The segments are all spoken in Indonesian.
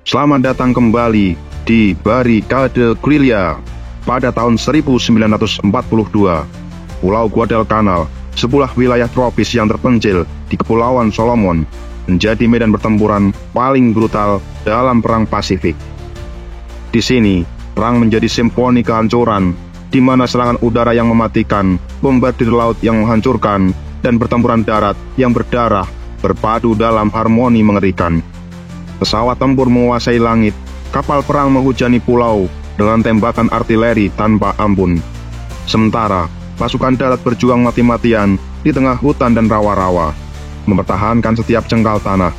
Selamat datang kembali di Barricade Guerrilla. Pada tahun 1942, Pulau Guadalcanal, sebuah wilayah tropis yang terpencil di Kepulauan Solomon, menjadi medan pertempuran paling brutal dalam Perang Pasifik. Di sini, perang menjadi simfoni kehancuran, di mana serangan udara yang mematikan, bombardir laut yang menghancurkan, dan pertempuran darat yang berdarah berpadu dalam harmoni mengerikan. Pesawat tempur menguasai langit, kapal perang menghujani pulau dengan tembakan artileri tanpa ampun. Sementara, pasukan darat berjuang mati-matian di tengah hutan dan rawa-rawa, mempertahankan setiap jengkal tanah.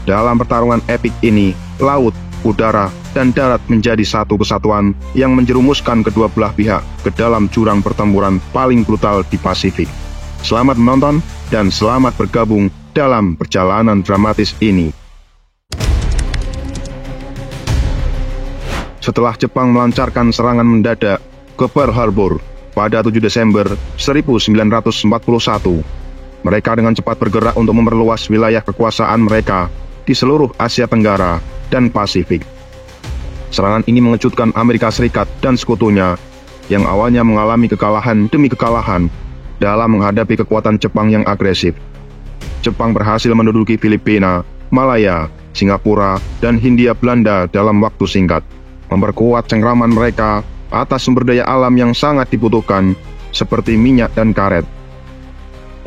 Dalam pertarungan epik ini, laut, udara, dan darat menjadi satu kesatuan yang menjerumuskan kedua belah pihak ke dalam jurang pertempuran paling brutal di Pasifik. Selamat menonton dan selamat bergabung dalam perjalanan dramatis ini. Setelah Jepang melancarkan serangan mendadak ke Pearl Harbor pada 7 Desember 1941, mereka dengan cepat bergerak untuk memperluas wilayah kekuasaan mereka di seluruh Asia Tenggara dan Pasifik. Serangan ini mengejutkan Amerika Serikat dan sekutunya yang awalnya mengalami kekalahan demi kekalahan dalam menghadapi kekuatan Jepang yang agresif. Jepang berhasil menduduki Filipina, Malaya, Singapura, dan Hindia Belanda dalam waktu singkat, memperkuat cengkraman mereka atas sumber daya alam yang sangat dibutuhkan, seperti minyak dan karet.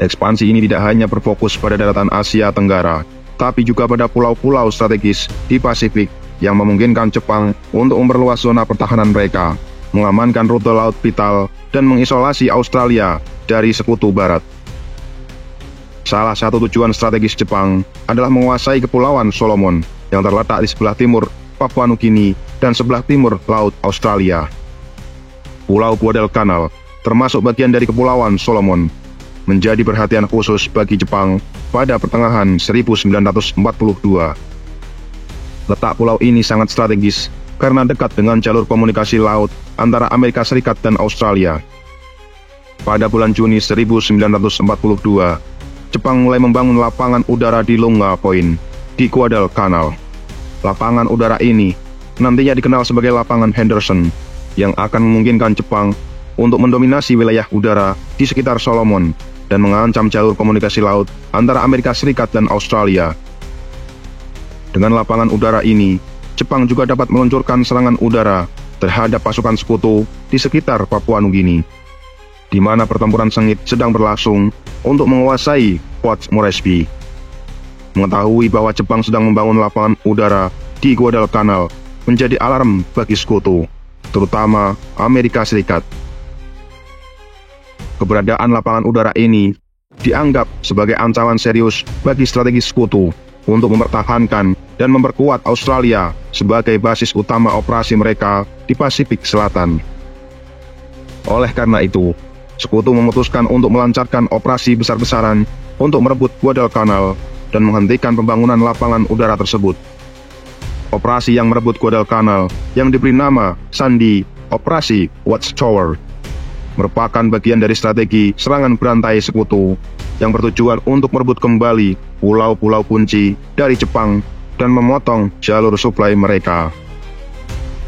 Ekspansi ini tidak hanya berfokus pada daratan Asia Tenggara, tapi juga pada pulau-pulau strategis di Pasifik yang memungkinkan Jepang untuk memperluas zona pertahanan mereka, mengamankan rute laut vital, dan mengisolasi Australia dari sekutu barat. Salah satu tujuan strategis Jepang adalah menguasai Kepulauan Solomon yang terletak di sebelah timur Papua Nugini dan sebelah timur Laut Australia. Pulau Guadalcanal, termasuk bagian dari Kepulauan Solomon, menjadi perhatian khusus bagi Jepang pada pertengahan 1942. Letak pulau ini sangat strategis karena dekat dengan jalur komunikasi laut antara Amerika Serikat dan Australia. Pada bulan Juni 1942, Jepang mulai membangun lapangan udara di Lunga Point di Guadalcanal. Lapangan udara ini nantinya dikenal sebagai Lapangan Henderson, yang akan memungkinkan Jepang untuk mendominasi wilayah udara di sekitar Solomon dan mengancam jalur komunikasi laut antara Amerika Serikat dan Australia. Dengan lapangan udara ini, Jepang juga dapat meluncurkan serangan udara terhadap pasukan sekutu di sekitar Papua Nugini, di mana pertempuran sengit sedang berlangsung untuk menguasai Port Moresby. Mengetahui bahwa Jepang sedang membangun lapangan udara di Guadalcanal menjadi alarm bagi sekutu, terutama Amerika Serikat. Keberadaan lapangan udara ini dianggap sebagai ancaman serius bagi strategi sekutu untuk mempertahankan dan memperkuat Australia sebagai basis utama operasi mereka di Pasifik Selatan. Oleh karena itu, sekutu memutuskan untuk melancarkan operasi besar-besaran untuk merebut Guadalcanal dan menghentikan pembangunan lapangan udara tersebut. Operasi yang merebut Guadalcanal, yang diberi nama sandi Operasi Watchtower, merupakan bagian dari strategi serangan berantai sekutu yang bertujuan untuk merebut kembali pulau-pulau kunci dari Jepang dan memotong jalur suplai mereka.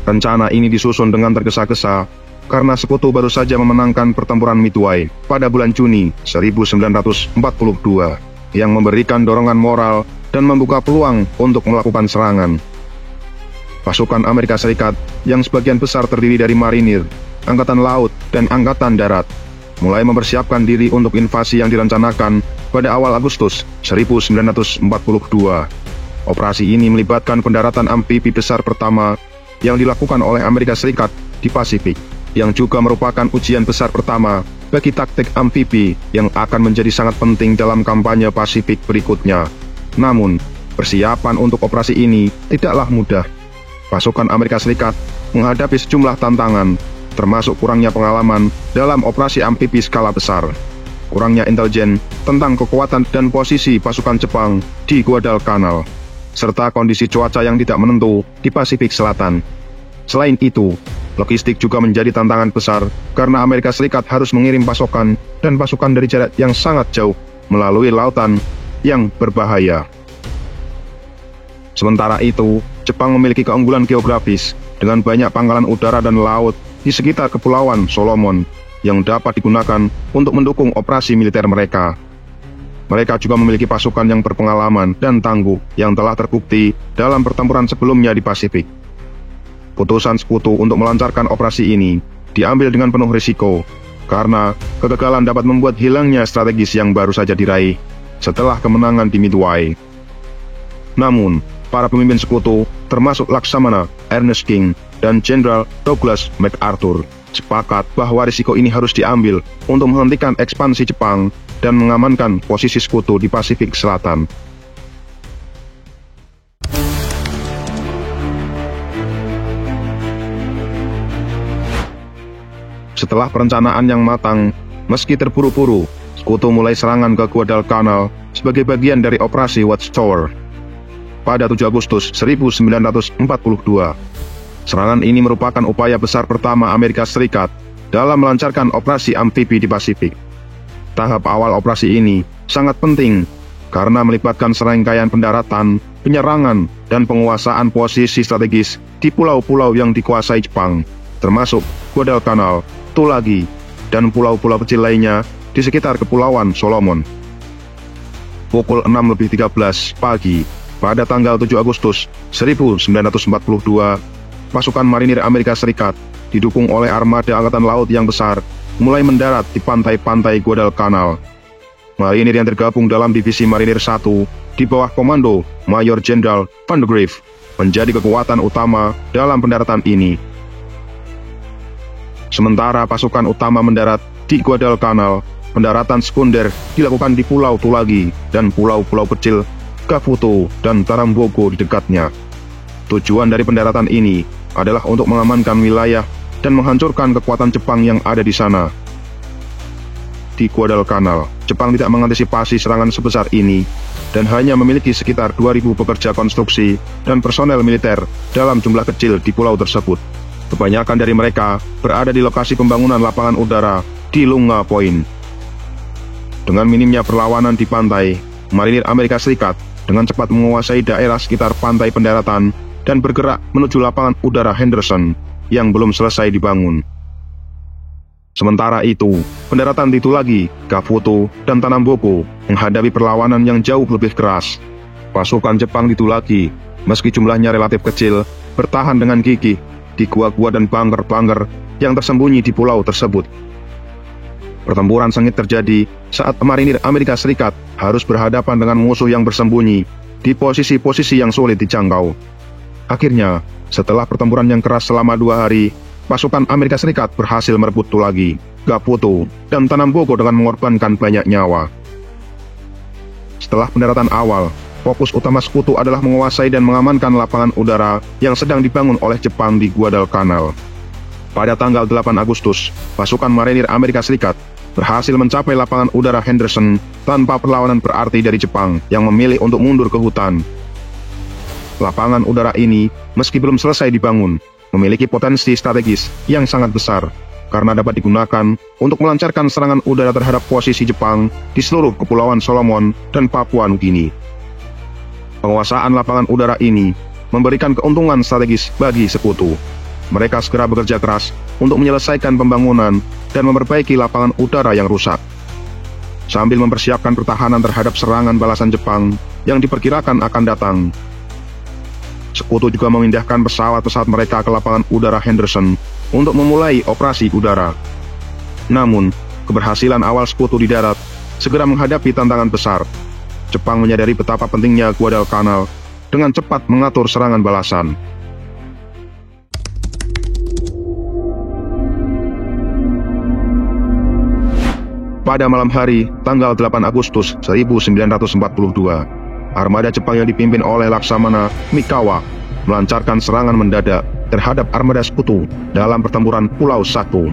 Rencana ini disusun dengan tergesa-gesa karena sekutu baru saja memenangkan pertempuran Midway pada bulan Juni 1942, yang memberikan dorongan moral dan membuka peluang untuk melakukan serangan. Pasukan Amerika Serikat yang sebagian besar terdiri dari marinir, angkatan laut, dan angkatan darat mulai mempersiapkan diri untuk invasi yang direncanakan pada awal Agustus 1942. Operasi ini melibatkan pendaratan amfibi besar pertama yang dilakukan oleh Amerika Serikat di Pasifik, yang juga merupakan ujian besar pertama bagi taktik amfibi yang akan menjadi sangat penting dalam kampanye Pasifik berikutnya. Namun, persiapan untuk operasi ini tidaklah mudah. Pasukan Amerika Serikat menghadapi sejumlah tantangan, termasuk kurangnya pengalaman dalam operasi amfibi skala besar, kurangnya intelijen tentang kekuatan dan posisi pasukan Jepang di Guadalcanal, serta kondisi cuaca yang tidak menentu di Pasifik Selatan. Selain itu, logistik juga menjadi tantangan besar karena Amerika Serikat harus mengirim pasokan dan pasukan dari jarak yang sangat jauh melalui lautan yang berbahaya. Sementara itu, Jepang memiliki keunggulan geografis dengan banyak pangkalan udara dan laut di sekitar Kepulauan Solomon yang dapat digunakan untuk mendukung operasi militer mereka. Mereka juga memiliki pasukan yang berpengalaman dan tangguh yang telah terbukti dalam pertempuran sebelumnya di Pasifik. Putusan Sekutu untuk melancarkan operasi ini diambil dengan penuh risiko, karena kegagalan dapat membuat hilangnya strategis yang baru saja diraih setelah kemenangan di Midway. Namun, para pemimpin Sekutu, termasuk Laksamana Ernest King dan Jenderal Douglas MacArthur, sepakat bahwa risiko ini harus diambil untuk menghentikan ekspansi Jepang dan mengamankan posisi Sekutu di Pasifik Selatan. Setelah perencanaan yang matang, meski terburu-buru, Sekutu mulai serangan ke Guadalcanal sebagai bagian dari operasi Watchtower. Pada 7 Agustus 1942, serangan ini merupakan upaya besar pertama Amerika Serikat dalam melancarkan operasi amfibi di Pasifik. Tahap awal operasi ini sangat penting karena melibatkan serangkaian pendaratan, penyerangan, dan penguasaan posisi strategis di pulau-pulau yang dikuasai Jepang, termasuk Guadalcanal, Tulagi, dan pulau-pulau kecil lainnya di sekitar Kepulauan Solomon. Pukul 6:13 pagi, pada tanggal 7 Agustus 1942, pasukan marinir Amerika Serikat, didukung oleh armada angkatan laut yang besar, mulai mendarat di pantai-pantai Guadalcanal. Marinir yang tergabung dalam Divisi Marinir 1 di bawah komando Mayor Jenderal Van de Greve menjadi kekuatan utama dalam pendaratan ini. Sementara pasukan utama mendarat di Guadalcanal, pendaratan sekunder dilakukan di Pulau Tulagi dan pulau-pulau kecil Kafuto dan Tarambogo di dekatnya. Tujuan dari pendaratan ini adalah untuk mengamankan wilayah dan menghancurkan kekuatan Jepang yang ada di sana. Di Guadalcanal, Jepang tidak mengantisipasi serangan sebesar ini dan hanya memiliki sekitar 2.000 pekerja konstruksi dan personel militer dalam jumlah kecil di pulau tersebut. Kebanyakan dari mereka berada di lokasi pembangunan lapangan udara di Lunga Point. Dengan minimnya perlawanan di pantai, marinir Amerika Serikat dengan cepat menguasai daerah sekitar pantai pendaratan dan bergerak menuju lapangan udara Henderson yang belum selesai dibangun. Sementara itu, pendaratan di Tulagi, Kafuto, dan Tanambogo menghadapi perlawanan yang jauh lebih keras. Pasukan Jepang di Tulagi, meski jumlahnya relatif kecil, bertahan dengan gigih di gua-gua dan bunker-bunker yang tersembunyi di pulau tersebut. Pertempuran sengit terjadi saat marinir Amerika Serikat harus berhadapan dengan musuh yang bersembunyi di posisi-posisi yang sulit dijangkau. Akhirnya, setelah pertempuran yang keras selama 2 hari, pasukan Amerika Serikat berhasil merebut Tulagi, Kafuto, dan Tanambogo dengan mengorbankan banyak nyawa. Setelah pendaratan awal, fokus utama Sekutu adalah menguasai dan mengamankan lapangan udara yang sedang dibangun oleh Jepang di Guadalcanal. Pada tanggal 8 Agustus, pasukan marinir Amerika Serikat berhasil mencapai lapangan udara Henderson tanpa perlawanan berarti dari Jepang yang memilih untuk mundur ke hutan. Lapangan udara ini, meski belum selesai dibangun, memiliki potensi strategis yang sangat besar karena dapat digunakan untuk melancarkan serangan udara terhadap posisi Jepang di seluruh Kepulauan Solomon dan Papua Nugini. Penguasaan lapangan udara ini memberikan keuntungan strategis bagi Sekutu. Mereka segera bekerja keras untuk menyelesaikan pembangunan dan memperbaiki lapangan udara yang rusak, sambil mempersiapkan pertahanan terhadap serangan balasan Jepang yang diperkirakan akan datang. Sekutu juga memindahkan pesawat-pesawat mereka ke lapangan udara Henderson untuk memulai operasi udara. Namun, keberhasilan awal Sekutu di darat segera menghadapi tantangan besar. Jepang menyadari betapa pentingnya Guadalcanal dengan cepat mengatur serangan balasan. Pada malam hari, tanggal 8 Agustus 1942, armada Jepang yang dipimpin oleh Laksamana Mikawa melancarkan serangan mendadak terhadap armada Sekutu dalam pertempuran Pulau Satu.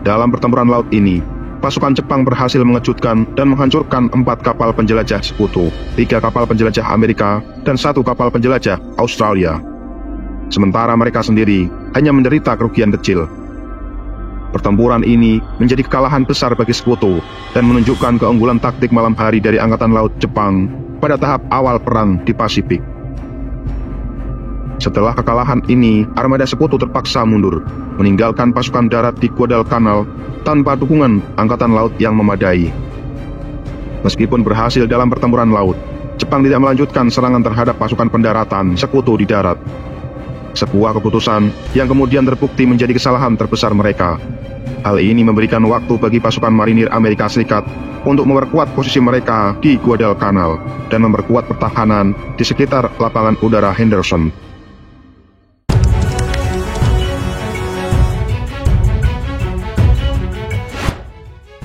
Dalam pertempuran laut ini, pasukan Jepang berhasil mengejutkan dan menghancurkan 4 kapal penjelajah Sekutu, 3 kapal penjelajah Amerika, dan 1 kapal penjelajah Australia. Sementara mereka sendiri hanya menderita kerugian kecil. Pertempuran ini menjadi kekalahan besar bagi Sekutu dan menunjukkan keunggulan taktik malam hari dari Angkatan Laut Jepang pada tahap awal perang di Pasifik. Setelah kekalahan ini, armada sekutu terpaksa mundur, meninggalkan pasukan darat di Guadalcanal tanpa dukungan angkatan laut yang memadai. Meskipun berhasil dalam pertempuran laut, Jepang tidak melanjutkan serangan terhadap pasukan pendaratan sekutu di darat. Sebuah keputusan yang kemudian terbukti menjadi kesalahan terbesar mereka. Hal ini memberikan waktu bagi pasukan marinir Amerika Serikat untuk memperkuat posisi mereka di Guadalcanal dan memperkuat pertahanan di sekitar lapangan udara Henderson.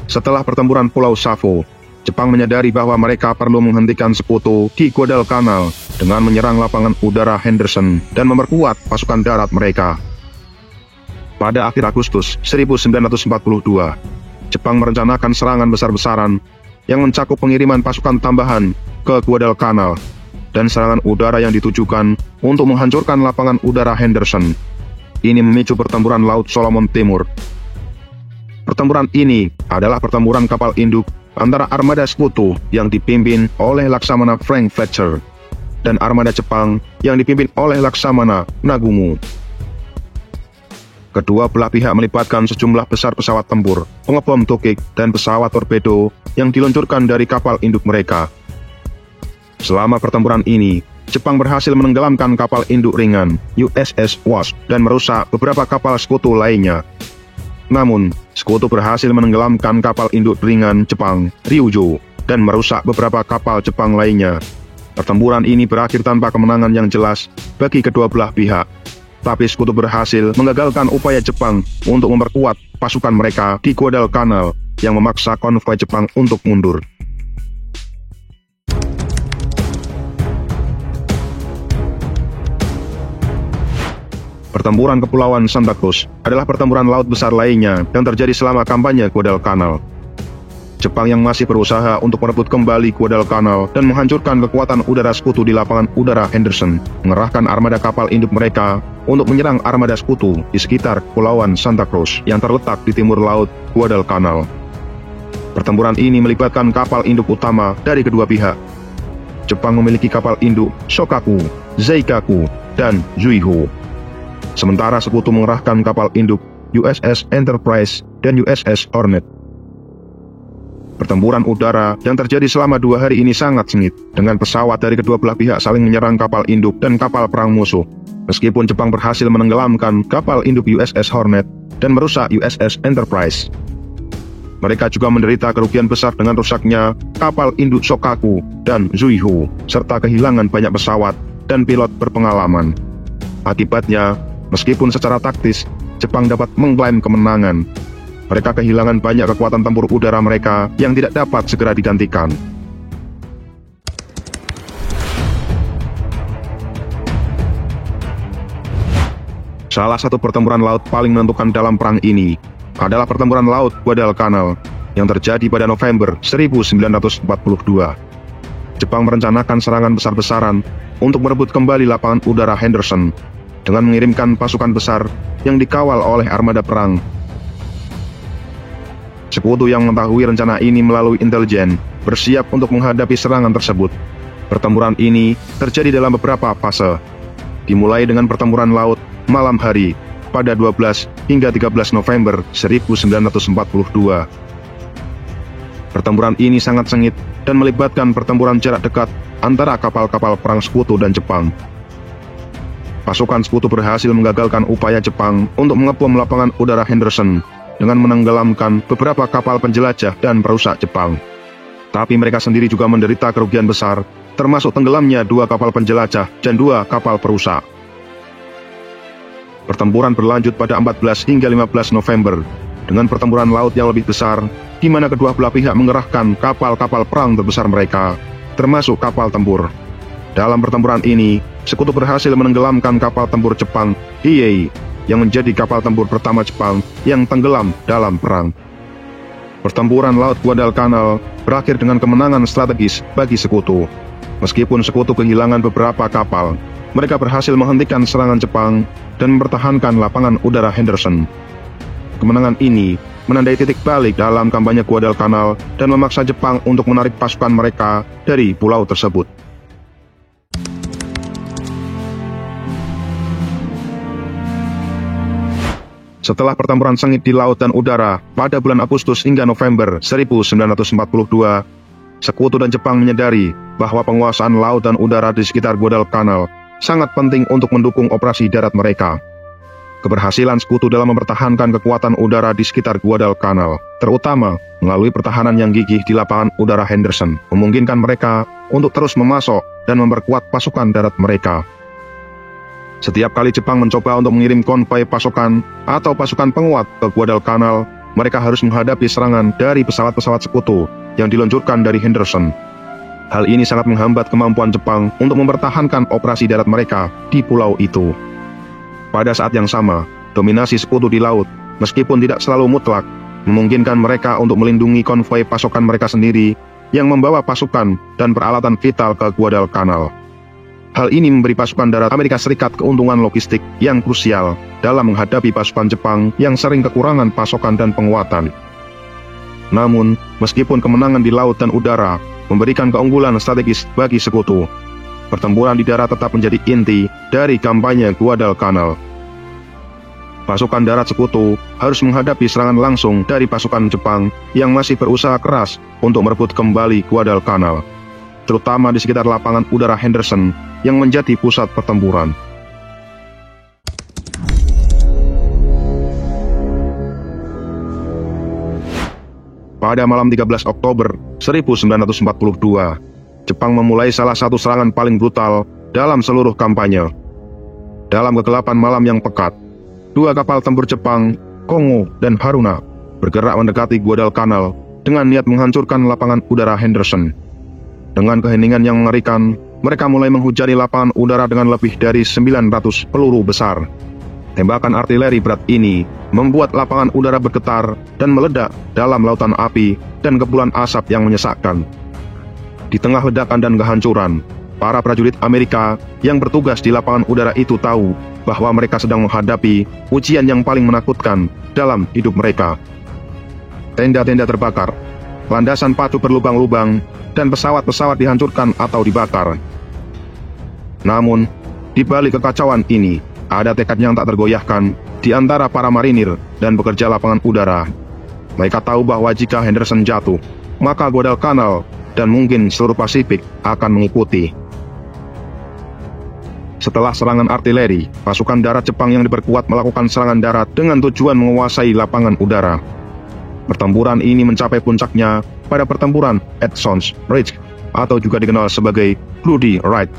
Setelah pertempuran Pulau Savo, Jepang menyadari bahwa mereka perlu menghentikan sekutu di Guadalcanal dengan menyerang lapangan udara Henderson dan memperkuat pasukan darat mereka. Pada akhir Agustus 1942, Jepang merencanakan serangan besar-besaran yang mencakup pengiriman pasukan tambahan ke Guadalcanal dan serangan udara yang ditujukan untuk menghancurkan lapangan udara Henderson. Ini memicu pertempuran Laut Solomon Timur. Pertempuran ini adalah pertempuran kapal induk antara armada sekutu yang dipimpin oleh Laksamana Frank Fletcher dan armada Jepang yang dipimpin oleh Laksamana Nagumo. Kedua belah pihak melibatkan sejumlah besar pesawat tempur, pengebom Tokik, dan pesawat torpedo yang diluncurkan dari kapal induk mereka. Selama pertempuran ini, Jepang berhasil menenggelamkan kapal induk ringan USS Wasp dan merusak beberapa kapal sekutu lainnya. Namun, sekutu berhasil menenggelamkan kapal induk ringan Jepang, Ryujo, dan merusak beberapa kapal Jepang lainnya. Pertempuran ini berakhir tanpa kemenangan yang jelas bagi kedua belah pihak. Tapi sekutu berhasil menggagalkan upaya Jepang untuk memperkuat pasukan mereka di Guadalcanal yang memaksa konvoi Jepang untuk mundur. Pertempuran Kepulauan Santa Cruz adalah pertempuran laut besar lainnya yang terjadi selama kampanye Guadalcanal. Jepang yang masih berusaha untuk merebut kembali Guadalcanal dan menghancurkan kekuatan udara sekutu di lapangan udara Henderson, mengerahkan armada kapal induk mereka untuk menyerang armada sekutu di sekitar Kepulauan Santa Cruz yang terletak di timur laut Guadalcanal. Pertempuran ini melibatkan kapal induk utama dari kedua pihak. Jepang memiliki kapal induk Shokaku, Zeikaku, dan Zuiho. Sementara sekutu mengerahkan kapal induk USS Enterprise dan USS Hornet. Pertempuran udara yang terjadi selama 2 hari ini sangat sengit, dengan pesawat dari kedua belah pihak saling menyerang kapal induk dan kapal perang musuh. Meskipun Jepang berhasil menenggelamkan kapal induk USS Hornet dan merusak USS Enterprise, mereka juga menderita kerugian besar dengan rusaknya kapal induk Shokaku dan Zuiho, serta kehilangan banyak pesawat dan pilot berpengalaman. Akibatnya, meskipun secara taktis Jepang dapat mengklaim kemenangan, mereka kehilangan banyak kekuatan tempur udara mereka yang tidak dapat segera digantikan. Salah satu pertempuran laut paling menentukan dalam perang ini adalah pertempuran laut Guadalcanal yang terjadi pada November 1942. Jepang merencanakan serangan besar-besaran untuk merebut kembali lapangan udara Henderson dengan mengirimkan pasukan besar yang dikawal oleh armada perang. Sekutu yang mengetahui rencana ini melalui intelijen bersiap untuk menghadapi serangan tersebut. Pertempuran ini terjadi dalam beberapa fase, dimulai dengan pertempuran laut malam hari pada 12 hingga 13 November 1942. Pertempuran ini sangat sengit dan melibatkan pertempuran jarak dekat antara kapal-kapal perang sekutu dan Jepang. Pasukan sekutu berhasil menggagalkan upaya Jepang untuk mengebom lapangan udara Henderson dengan menenggelamkan beberapa kapal penjelajah dan perusak Jepang. Tapi mereka sendiri juga menderita kerugian besar, termasuk tenggelamnya 2 kapal penjelajah dan 2 kapal perusak. Pertempuran berlanjut pada 14 hingga 15 November, dengan pertempuran laut yang lebih besar, di mana kedua belah pihak mengerahkan kapal-kapal perang terbesar mereka, termasuk kapal tempur. Dalam pertempuran ini, sekutu berhasil menenggelamkan kapal tempur Jepang, Hiei, yang menjadi kapal tempur pertama Jepang yang tenggelam dalam perang. Pertempuran Laut Guadalcanal berakhir dengan kemenangan strategis bagi sekutu. Meskipun sekutu kehilangan beberapa kapal, mereka berhasil menghentikan serangan Jepang dan mempertahankan lapangan udara Henderson. Kemenangan ini menandai titik balik dalam kampanye Guadalcanal dan memaksa Jepang untuk menarik pasukan mereka dari pulau tersebut. Setelah pertempuran sengit di laut dan udara pada bulan Agustus hingga November 1942, Sekutu dan Jepang menyadari bahwa penguasaan laut dan udara di sekitar Guadalcanal sangat penting untuk mendukung operasi darat mereka. Keberhasilan Sekutu dalam mempertahankan kekuatan udara di sekitar Guadalcanal, terutama melalui pertahanan yang gigih di lapangan udara Henderson, memungkinkan mereka untuk terus memasok dan memperkuat pasukan darat mereka. Setiap kali Jepang mencoba untuk mengirim konvoi pasukan atau pasukan penguat ke Guadalcanal, mereka harus menghadapi serangan dari pesawat-pesawat Sekutu yang diluncurkan dari Henderson. Hal ini sangat menghambat kemampuan Jepang untuk mempertahankan operasi darat mereka di pulau itu. Pada saat yang sama, dominasi Sekutu di laut, meskipun tidak selalu mutlak, memungkinkan mereka untuk melindungi konvoi pasukan mereka sendiri yang membawa pasukan dan peralatan vital ke Guadalcanal. Hal ini memberi pasukan darat Amerika Serikat keuntungan logistik yang krusial dalam menghadapi pasukan Jepang yang sering kekurangan pasokan dan penguatan. Namun, meskipun kemenangan di laut dan udara memberikan keunggulan strategis bagi Sekutu, pertempuran di darat tetap menjadi inti dari kampanye Guadalcanal. Pasukan darat Sekutu harus menghadapi serangan langsung dari pasukan Jepang yang masih berusaha keras untuk merebut kembali Guadalcanal, terutama di sekitar lapangan udara Henderson yang menjadi pusat pertempuran. Pada malam 13 Oktober 1942, Jepang memulai salah satu serangan paling brutal dalam seluruh kampanye. Dalam kegelapan malam yang pekat, dua kapal tempur Jepang, Kongo dan Haruna, bergerak mendekati Guadalcanal dengan niat menghancurkan lapangan udara Henderson. Dengan keheningan yang mengerikan, mereka mulai menghujani lapangan udara dengan lebih dari 900 peluru besar. Tembakan artileri berat ini membuat lapangan udara bergetar dan meledak dalam lautan api dan kepulan asap yang menyesakkan. Di tengah ledakan dan kehancuran, para prajurit Amerika yang bertugas di lapangan udara itu tahu bahwa mereka sedang menghadapi ujian yang paling menakutkan dalam hidup mereka. Tenda-tenda terbakar, landasan pacu berlubang-lubang, dan pesawat-pesawat dihancurkan atau dibakar. Namun, di balik kekacauan ini, ada tekad yang tak tergoyahkan di antara para marinir dan pekerja lapangan udara. Mereka tahu bahwa jika Henderson jatuh, maka Guadalcanal dan mungkin seluruh Pasifik akan mengikuti. Setelah serangan artileri, pasukan darat Jepang yang diperkuat melakukan serangan darat dengan tujuan menguasai lapangan udara. Pertempuran ini mencapai puncaknya pada pertempuran Edson's Ridge, atau juga dikenal sebagai Bloody Ride,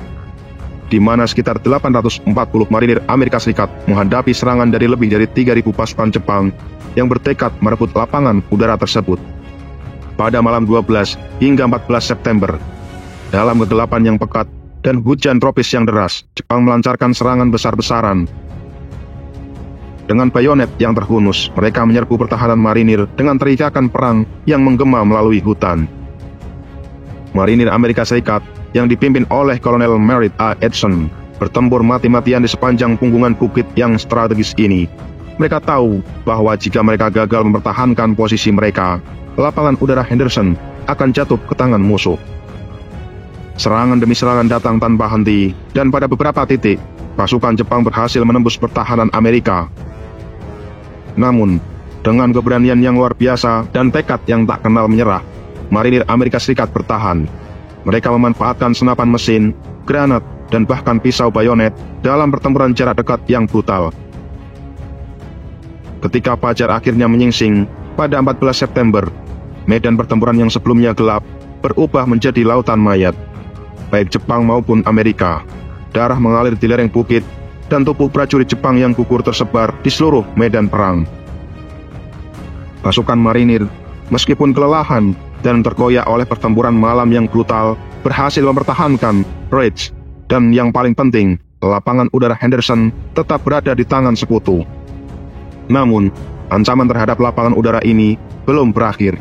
di mana sekitar 840 marinir Amerika Serikat menghadapi serangan dari lebih dari 3.000 pasukan Jepang yang bertekad merebut lapangan udara tersebut. Pada malam 12 hingga 14 September, dalam kegelapan yang pekat dan hujan tropis yang deras, Jepang melancarkan serangan besar-besaran. Dengan bayonet yang terhunus, mereka menyerbu pertahanan marinir dengan teriakan perang yang menggema melalui hutan. Marinir Amerika Serikat yang dipimpin oleh Kolonel Merritt A. Edson bertempur mati-matian di sepanjang punggungan bukit yang strategis ini. Mereka tahu bahwa jika mereka gagal mempertahankan posisi mereka, lapangan udara Henderson akan jatuh ke tangan musuh. Serangan demi serangan datang tanpa henti, dan pada beberapa titik, pasukan Jepang berhasil menembus pertahanan Amerika. Namun, dengan keberanian yang luar biasa dan tekad yang tak kenal menyerah, marinir Amerika Serikat bertahan. Mereka memanfaatkan senapan mesin, granat, dan bahkan pisau bayonet dalam pertempuran jarak dekat yang brutal. Ketika fajar akhirnya menyingsing pada 14 September, medan pertempuran yang sebelumnya gelap berubah menjadi lautan mayat. Baik Jepang maupun Amerika, darah mengalir di lereng bukit, dan tubuh prajurit Jepang yang gugur tersebar di seluruh medan perang. Pasukan marinir, meskipun kelelahan dan terkoyak oleh pertempuran malam yang brutal, berhasil mempertahankan Ridge, dan yang paling penting, lapangan udara Henderson tetap berada di tangan Sekutu. Namun, ancaman terhadap lapangan udara ini belum berakhir.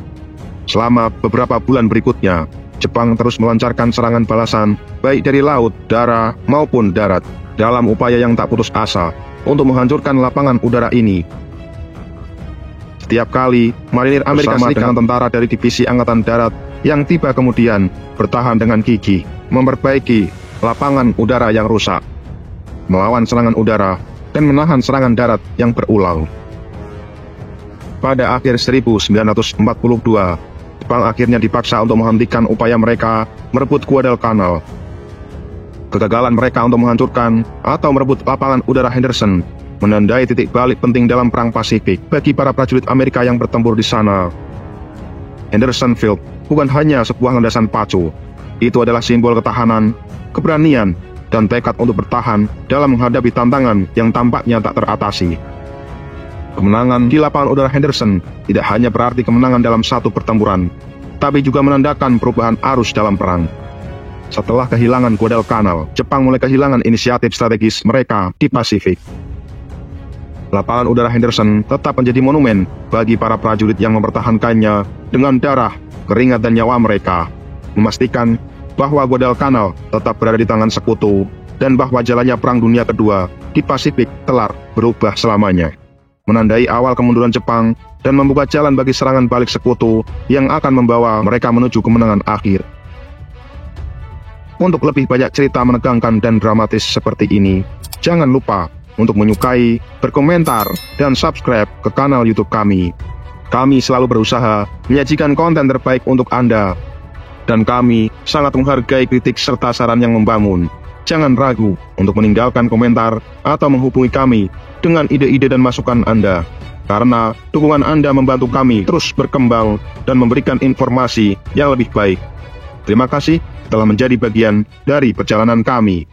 Selama beberapa bulan berikutnya, Jepang terus melancarkan serangan balasan, baik dari laut, dara, maupun darat, dalam upaya yang tak putus asa untuk menghancurkan lapangan udara ini. Setiap kali, marinir Amerika Serikat dengan tentara dari Divisi Angkatan Darat yang tiba kemudian bertahan dengan gigih, memperbaiki lapangan udara yang rusak, melawan serangan udara, dan menahan serangan darat yang berulang. pada akhir 1942, Jepang akhirnya dipaksa untuk menghentikan upaya mereka merebut Guadalcanal. Kegagalan mereka untuk menghancurkan atau merebut lapangan udara Henderson menandai titik balik penting dalam Perang Pasifik bagi para prajurit Amerika yang bertempur di sana. Henderson Field bukan hanya sebuah landasan pacu, itu adalah simbol ketahanan, keberanian, dan tekad untuk bertahan dalam menghadapi tantangan yang tampaknya tak teratasi. Kemenangan di lapangan udara Henderson tidak hanya berarti kemenangan dalam satu pertempuran, tapi juga menandakan perubahan arus dalam perang. Setelah kehilangan Guadalcanal, Jepang mulai kehilangan inisiatif strategis mereka di Pasifik. Lapangan udara Henderson tetap menjadi monumen bagi para prajurit yang mempertahankannya dengan darah, keringat, dan nyawa mereka, memastikan bahwa Guadalcanal tetap berada di tangan sekutu dan bahwa jalannya Perang Dunia Kedua di Pasifik telah berubah selamanya, menandai awal kemunduran Jepang dan membuka jalan bagi serangan balik sekutu yang akan membawa mereka menuju kemenangan akhir. Untuk lebih banyak cerita menegangkan dan dramatis seperti ini, jangan lupa untuk menyukai, berkomentar, dan subscribe ke kanal YouTube kami. Kami selalu berusaha menyajikan konten terbaik untuk Anda, dan kami sangat menghargai kritik serta saran yang membangun. Jangan ragu untuk meninggalkan komentar atau menghubungi kami dengan ide-ide dan masukan Anda, karena dukungan Anda membantu kami terus berkembang dan memberikan informasi yang lebih baik. Terima kasih telah menjadi bagian dari perjalanan kami.